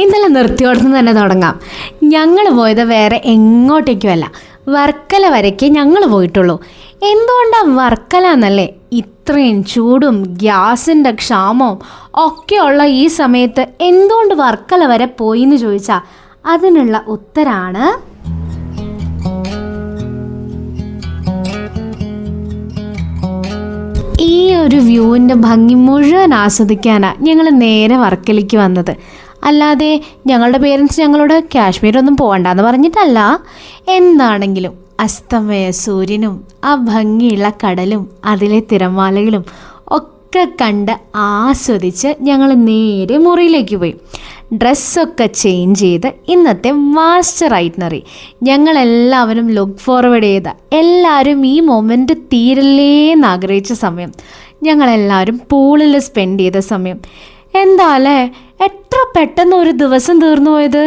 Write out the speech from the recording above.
ഇന്നലെ നിർത്തിയോടത്ത് തന്നെ തുടങ്ങാം. ഞങ്ങൾ പോയത് വേറെ എങ്ങോട്ടേക്കുമല്ല, വർക്കല വരയ്ക്ക് ഞങ്ങൾ പോയിട്ടുള്ളൂ. എന്തുകൊണ്ടാണ് വർക്കല എന്നല്ലേ? ഇത്രയും ചൂടും ഗ്യാസിൻ്റെ ക്ഷാമവും ഒക്കെയുള്ള ഈ സമയത്ത് എന്തുകൊണ്ട് വർക്കല വരെ പോയി എന്ന് ചോദിച്ചാൽ അതിനുള്ള ഉത്തരാണ് ഈ ഒരു വ്യൂവിൻ്റെ ഭംഗി മുഴുവൻ ആസ്വദിക്കാനാണ് ഞങ്ങൾ നേരെ വർക്കലയ്ക്ക് വന്നത്. അല്ലാതെ ഞങ്ങളുടെ പേരൻസ് ഞങ്ങളോട് കാശ്മീരൊന്നും പോകണ്ടെന്ന് പറഞ്ഞിട്ടല്ല. എന്താണെങ്കിലും അസ്തമയ സൂര്യനും ആ ഭംഗിയുള്ള കടലും അതിലെ തിരമാലകളും ഒക്കെ കണ്ട് ആസ്വദിച്ച് ഞങ്ങൾ നേരെ മുറിയിലേക്ക് പോയി. ഡ്രസ്സൊക്കെ ചേഞ്ച് ചെയ്ത് ഇന്നത്തെ മാസ്റ്റർ ഐറ്റ്നറി ഞങ്ങളെല്ലാവരും ലുക്ക് ഫോർവേഡ് ചെയ്ത, എല്ലാവരും ഈ മൊമെൻറ്റ് തീരല്ലേന്ന് ആഗ്രഹിച്ച സമയം, ഞങ്ങളെല്ലാവരും പൂളിൽ സ്പെൻഡ് ചെയ്ത സമയം. എന്താ അല്ലേ, എത്ര പെട്ടെന്ന് ഒരു ദിവസം തീർന്നു പോയത്.